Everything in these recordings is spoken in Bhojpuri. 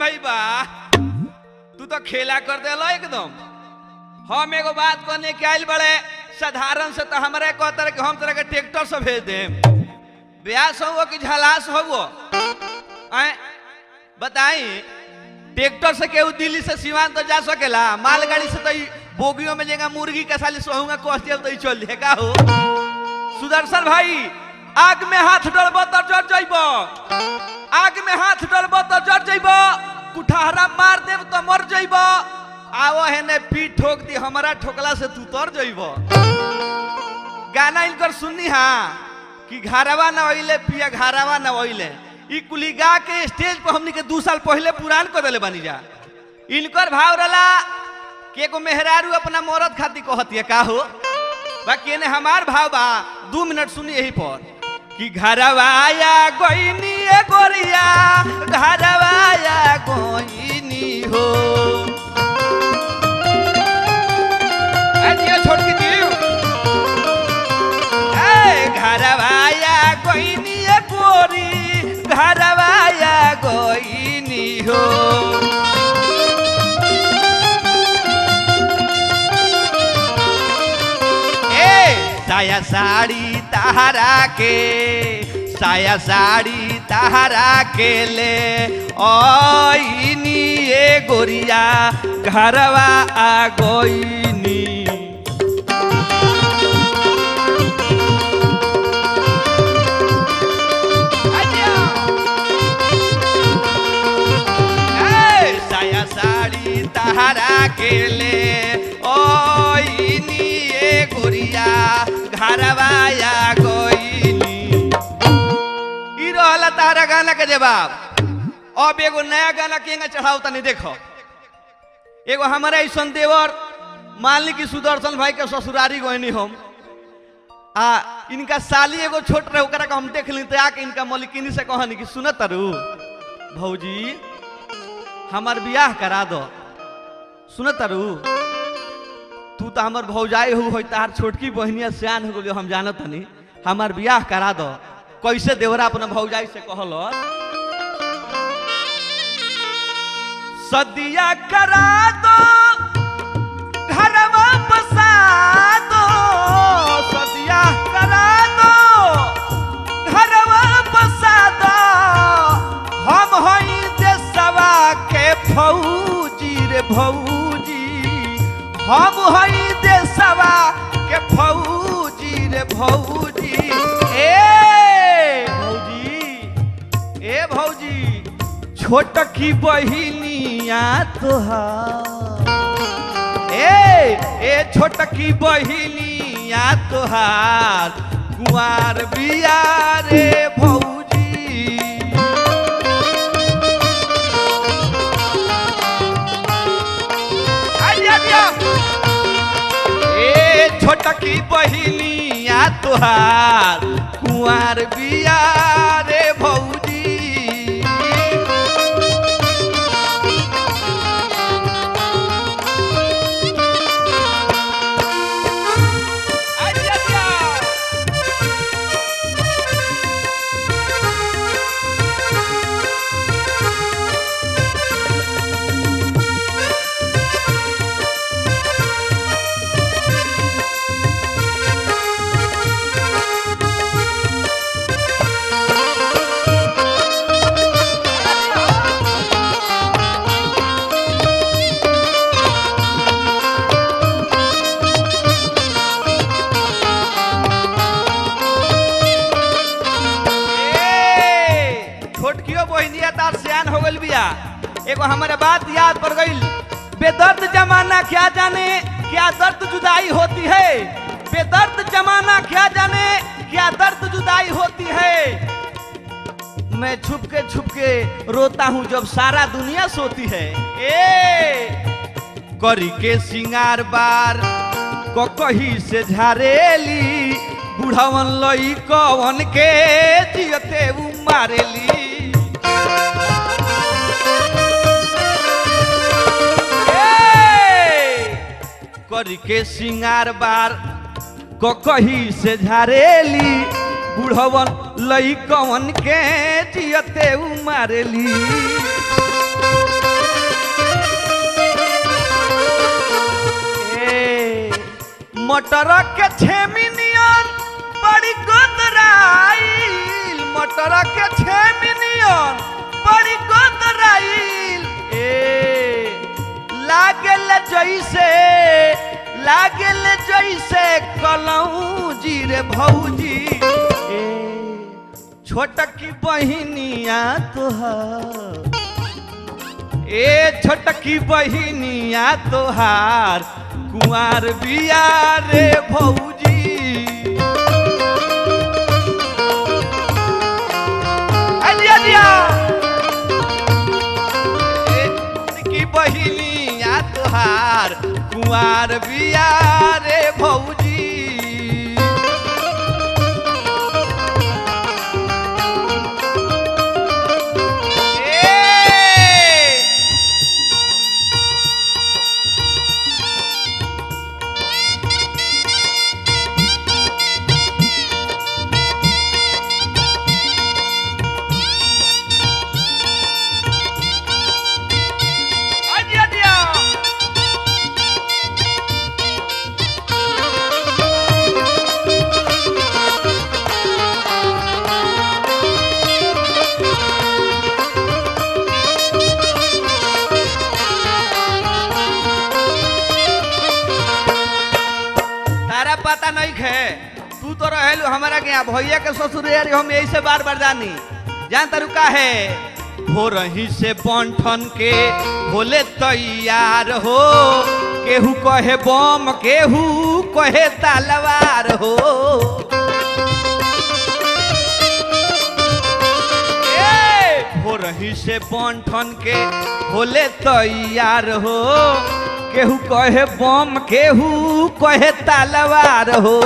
भाई बा तू तो खेला कर देलो एकदम। हम एगो बात कहने के आइल बड़े साधारण से तो हमारे कहते कि हम तरह के ट्रैक्टर से भेज दे ब्यास हो कि झलास हो बताई ट्रैक्टर से केहू दिल्ली से सीमांत तो जा सकेला मालगाड़ी से तो बोगियों में जगह मुर्गी के साली सोहूंगा कह तो चल जाएगा हो। सुदर्शन भाई आग में हाथ डलब तो जर जइब आग में हाथ डलब तो जर जइब कुठारा मार देव तो मर जइब आवो है ने पीठ ठोक दी हमारा ठोकला से तू तर जइब। गाना इनकर सुननी हाँ कि घरवा न ओइले पिया घरवा न ओइले ई कुली गा के स्टेज पर हमनी के 2 साल पहले पुरान कर देले बनी जा। इनकर भाव रला के को मेहरारू अपना मरद खाती कहती है का हो बाकी ने हमार भाव बा 2 मिनट सुनी यही पर कि घरवाया गोइनी ए गोरिया घरवाया गोइनी हो अजियो छोड़ के दियो ए घरवाया गोइनी ए गोरी घरवाया गोइनी हो साया साड़ी तहरा के साया साड़ी तहरा के ले ओइनी ए गोरिया घरवा आ गोइनी साया साड़ी तहरा के ले ओइनी ए गोरिया घरवाया गोइनी ई रहला तारा गाना के जवाब। अब एगो नया गाना केंगा चढ़ाओ तनी देखो। एगो हमारा ऐसा देवर मान ली कि सुदर्शन भाई के ससुरारी गोइनी हम इनका साली एगो छोट रहे ओकरा के हम देख ली तो आके इनका मलिकिनी से कहनी कि सुन तारू भौजी हमार बियाह करा दो सुन तारू तू तो हमार भौजाई हो तार छोटकी बहनिया सियान हो गई हम जानत नहीं हमार बियाह करा दो। कैसे देवरा अपना भौजाई से कहल सदिया करा दो घरवा बसा दो सदिया करा दो घरवा बसा दो हम हई देशवा के फौजी रे भौजी हम हई देशवा के फौजी रे भौजी ए भौजी छोटकी बहिनिया तोहार ए छोटकी बहिनिया तोहार कुंवार बिया रे भौजी छोटकी बहिनिया तोहार कुंवार बिया रे भौजी एगो हमारे बात याद पड़ गई बेदर्द जमाना क्या जाने क्या दर्द जुदाई होती है बेदर्द जमाना क्या जाने क्या दर्द जुदाई होती है मैं छुप के रोता हूँ जब सारा दुनिया सोती है। करी के सिंगार बार को कही से झारेली बुढ़ावन लई कवन के जियते मारेली करी के सिंगार बार को कही से झारेली बुढ़वन लई कवन के जियते मारेली मटर के छेमिनियन बड़ी गोदराइल, मटर के छेमिनियन बड़ी गोदराइल। लागल जैसे कलौजी रे भौजी। छोटकी बहिनिया तोहार, छोटकी बहिनिया तोहार कुंवार बिया रे भौजी। की बहिनिया तोहार कुंवार बिया रे भौजी। पता नहीं खे तू तो रहेलू हमारा के यहाँ भैया के ससुर हम यही से बार बार जानी जान तरुका है। हो रही से बंठन के बोले तैयार हो, केहू कहे बम केहू कहे तलवार हो। हो रही से बंठन के बोले तैयार हो, केहू कहे बम केहू कहे तलवार हो।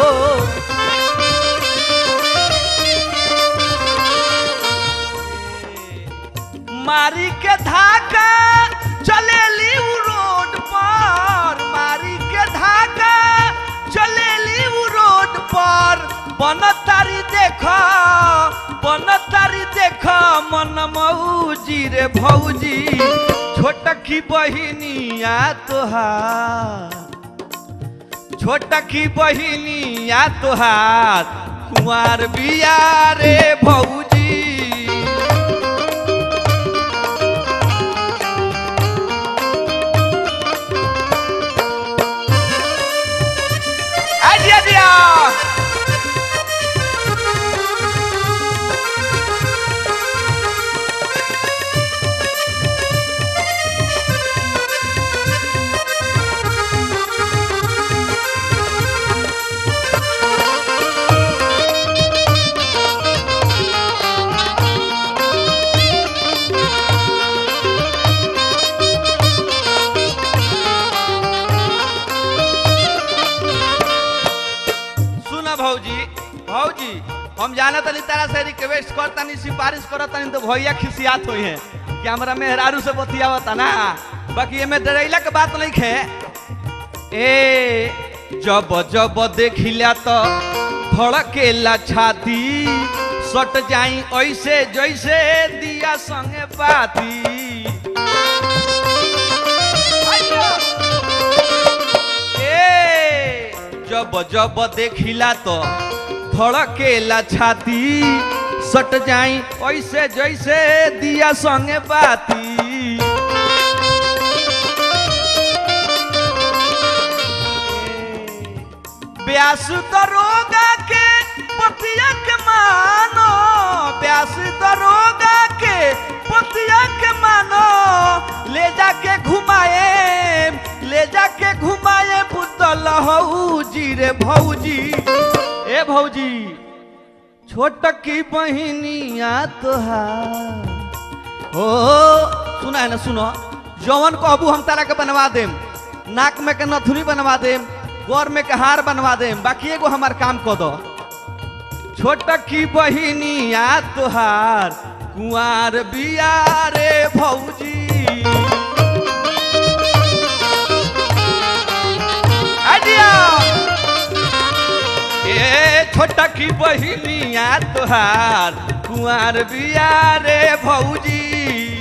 मारी के धाका चलेली उ रोड पर, मारी के धाका चलेली उ रोड पर। बनतारी देखा मन मौजी रे भौजी। छोटकी बहिनिया तोहार, छोटकी बहिनिया तोहार कुंवार बिया रे भौजी। भौजी हम जाना तनी तारा से रिक्वेस्ट करतानी सिफारिश करतानी तो भैया खिसियात होई है कि हमरा मेहरारू से बतियावता ना। बाकी एमे डरैला के बात नहीं खे। जब जब देखिला तो धड़केला छाती, सट जाई ऐसे जैसे दिया संगे बाती। जब जब देखिला तो धड़केला छाती, सट जाई ऐसे जैसे दिया संगे बाती। ब्यास दरोगा के पतिया के मानो, ब्यास दरोगा के पतिया के मानो। ले जाके घुमाए पुतल हौजी रे भौजी। ए भौजी छोटकी बहिनिया तोहार हो। सुना है ना, सुनो जवन कहबू हम तारा के बनवा देम। नाक में के नथुनी बनवा देम, गौर में के हार बनवा देम। बाकी एगो हमार काम कर दो। छोटकी बहिनिया तोहार कुंवार बिया रे भौजी। छोटकी बहिनिया तोहार कुंवार बिया रे भौजी।